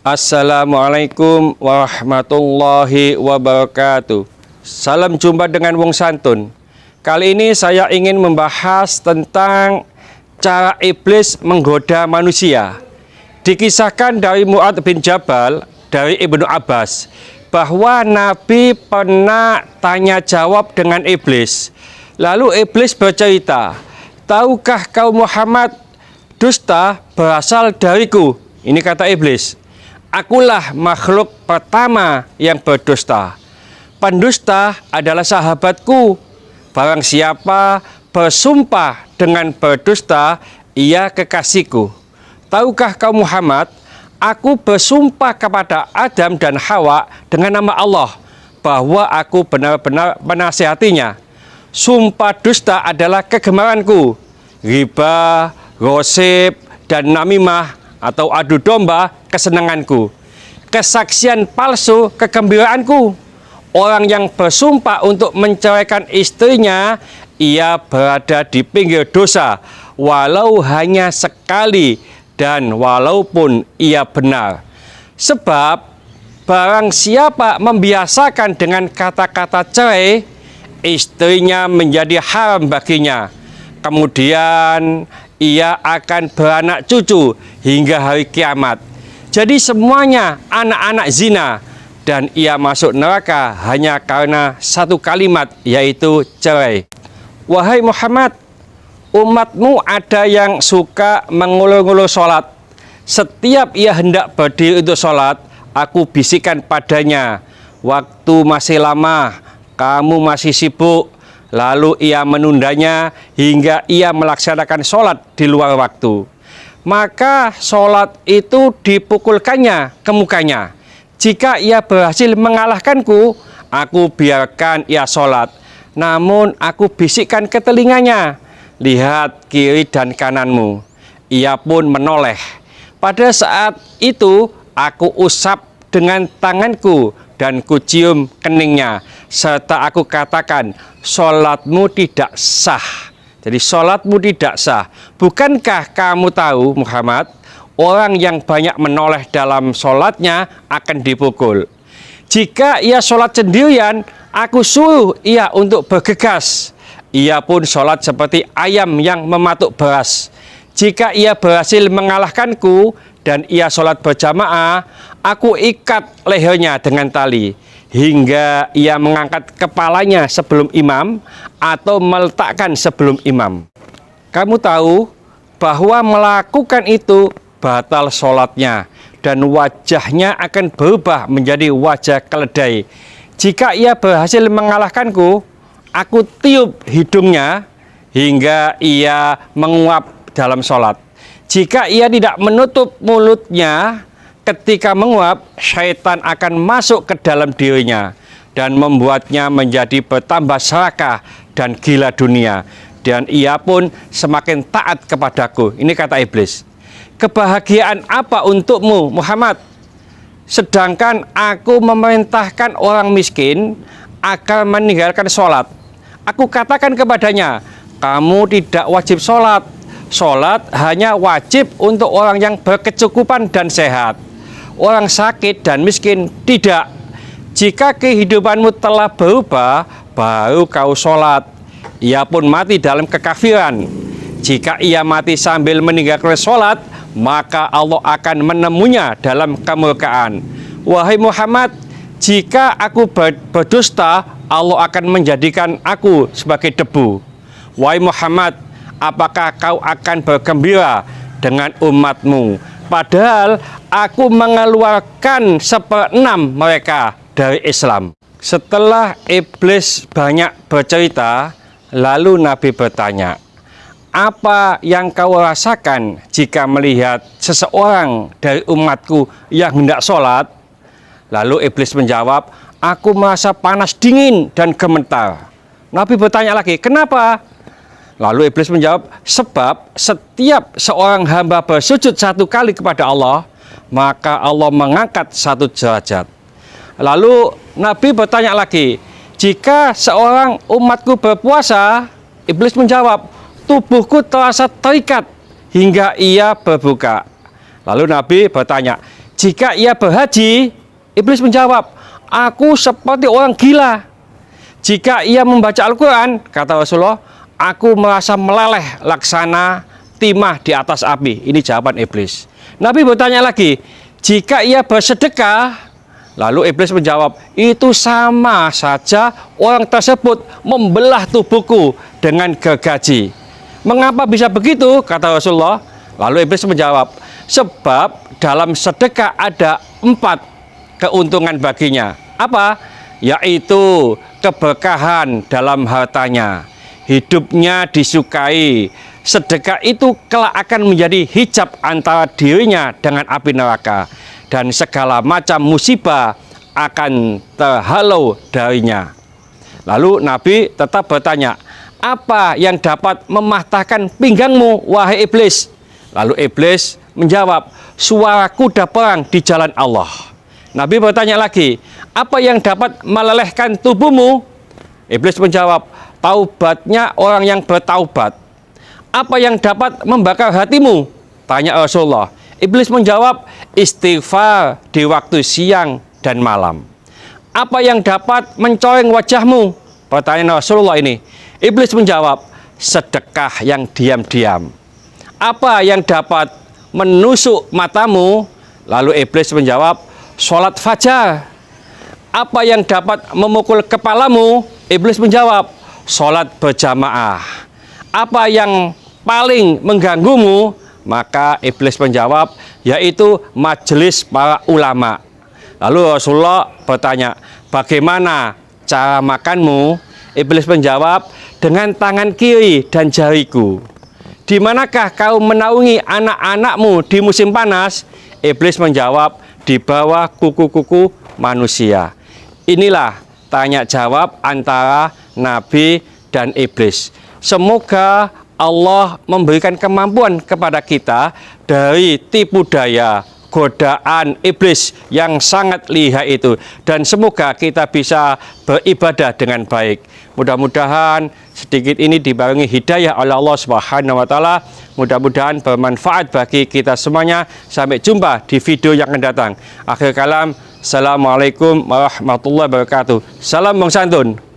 Assalamualaikum warahmatullahi wabarakatuh. Salam jumpa dengan Wong Santun. Kali ini saya ingin membahas tentang cara iblis menggoda manusia. Dikisahkan dari Mu'adz bin Jabal dari Ibnu Abbas bahwa Nabi pernah tanya jawab dengan iblis. Lalu iblis bercerita, "Tahukah kau Muhammad, dusta berasal dariku?" Ini kata iblis. "Akulah makhluk pertama yang berdusta. Pendusta adalah sahabatku. Barang siapa bersumpah dengan berdusta, ia kekasihku. Tahukah kau Muhammad, aku bersumpah kepada Adam dan Hawa dengan nama Allah bahwa aku benar-benar menasihatinya. Sumpah dusta adalah kegemaranku. Riba, gosip, dan namimah atau adu domba kesenanganku. Kesaksian palsu kegembiraanku. Orang yang bersumpah untuk menceraikan istrinya, ia berada di pinggir dosa, walau hanya sekali dan walaupun ia benar. Sebab barang siapa membiasakan dengan kata-kata cerai, istrinya menjadi haram baginya. Kemudian ia akan beranak cucu hingga hari kiamat. Jadi semuanya anak-anak zina, dan ia masuk neraka hanya karena satu kalimat, yaitu cerai. Wahai Muhammad, umatmu ada yang suka mengulur-ngulur sholat. Setiap ia hendak berdiri untuk sholat, aku bisikan padanya, waktu masih lama, kamu masih sibuk. Lalu ia menundanya hingga ia melaksanakan sholat di luar waktu. Maka sholat itu dipukulkannya ke mukanya. Jika ia berhasil mengalahkanku, aku biarkan ia sholat. Namun aku bisikkan ke telinganya, lihat kiri dan kananmu. Ia pun menoleh. Pada saat itu aku usap dengan tanganku dan kucium keningnya, serta aku katakan, sholatmu tidak sah. Jadi sholatmu tidak sah. Bukankah kamu tahu Muhammad, orang yang banyak menoleh dalam sholatnya akan dipukul. Jika ia sholat sendirian, aku suruh ia untuk bergegas. Ia pun sholat seperti ayam yang mematuk beras. Jika ia berhasil mengalahkanku dan ia sholat berjamaah, aku ikat lehernya dengan tali hingga ia mengangkat kepalanya sebelum imam atau meletakkan sebelum imam. Kamu tahu bahwa melakukan itu batal sholatnya dan wajahnya akan berubah menjadi wajah keledai. Jika ia berhasil mengalahkanku, aku tiup hidungnya hingga ia menguap dalam sholat. Jika ia tidak menutup mulutnya ketika menguap, syaitan akan masuk ke dalam dirinya dan membuatnya menjadi bertambah serakah dan gila dunia. Dan ia pun semakin taat kepadaku. Ini kata iblis. Kebahagiaan apa untukmu Muhammad? Sedangkan aku memerintahkan orang miskin agar meninggalkan sholat. Aku katakan kepadanya, kamu tidak wajib sholat. Sholat hanya wajib untuk orang yang berkecukupan dan sehat. Orang sakit dan miskin tidak. Jika kehidupanmu telah berubah, baru kau sholat. Ia pun mati dalam kekafiran. Jika ia mati sambil meninggalkan sholat, maka Allah akan menemunya dalam kemurkaan. Wahai Muhammad, jika aku berdusta, Allah akan menjadikan aku sebagai debu. Wahai Muhammad, apakah kau akan bergembira dengan umatmu? Padahal aku mengeluarkan 1/6 mereka dari Islam. Setelah iblis banyak bercerita, lalu Nabi bertanya, apa yang kau rasakan jika melihat seseorang dari umatku yang hendak sholat? Lalu iblis menjawab, aku merasa panas dingin dan gemetar. Nabi bertanya lagi, kenapa? Lalu iblis menjawab, sebab setiap seorang hamba bersujud 1 kali kepada Allah, maka Allah mengangkat 1 derajat. Lalu Nabi bertanya lagi, jika seorang umatku berpuasa, iblis menjawab, tubuhku terasa terikat hingga ia berbuka. Lalu Nabi bertanya, jika ia berhaji, iblis menjawab, aku seperti orang gila. Jika ia membaca Al-Quran, kata Rasulullah, aku merasa meleleh laksana timah di atas api. Ini jawaban iblis. Nabi bertanya lagi, jika ia bersedekah, lalu iblis menjawab, itu sama saja orang tersebut membelah tubuhku dengan gergaji. Mengapa bisa begitu? Kata Rasulullah. Lalu iblis menjawab, sebab dalam sedekah ada 4 keuntungan baginya. Apa? Yaitu keberkahan dalam hartanya, hidupnya disukai. Sedekah itu kelak akan menjadi hijab antara dirinya dengan api neraka, dan segala macam musibah akan terhalau darinya. Lalu Nabi tetap bertanya, apa yang dapat mematahkan pinggangmu, wahai iblis? Lalu iblis menjawab, suara kuda perang di jalan Allah. Nabi bertanya lagi, apa yang dapat melelehkan tubuhmu? Iblis menjawab, taubatnya orang yang bertaubat. Apa yang dapat membakar hatimu? Tanya Rasulullah. Iblis menjawab, istighfar di waktu siang dan malam. Apa yang dapat mencoreng wajahmu? Pertanyaan Rasulullah ini. Iblis menjawab, sedekah yang diam-diam. Apa yang dapat menusuk matamu? Lalu iblis menjawab, sholat fajar. Apa yang dapat memukul kepalamu? Iblis menjawab, sholat berjamaah. Apa yang paling mengganggumu? Maka iblis menjawab, yaitu majelis para ulama. Lalu Rasulullah bertanya, bagaimana cara makanmu? Iblis menjawab, dengan tangan kiri dan jariku. Di manakah kau menaungi anak-anakmu di musim panas? Iblis menjawab, di bawah kuku-kuku manusia. Inilah tanya jawab antara Nabi dan iblis. Semoga Allah memberikan kemampuan kepada kita dari tipu daya, godaan iblis yang sangat lihai itu. Dan semoga kita bisa beribadah dengan baik. Mudah-mudahan sedikit ini dibarengi hidayah oleh Allah Subhanahu wa Ta'ala. Mudah-mudahan bermanfaat bagi kita semuanya. Sampai jumpa di video yang akan datang. Akhir kalam, Assalamualaikum warahmatullahi wabarakatuh. Salam Bang Santun.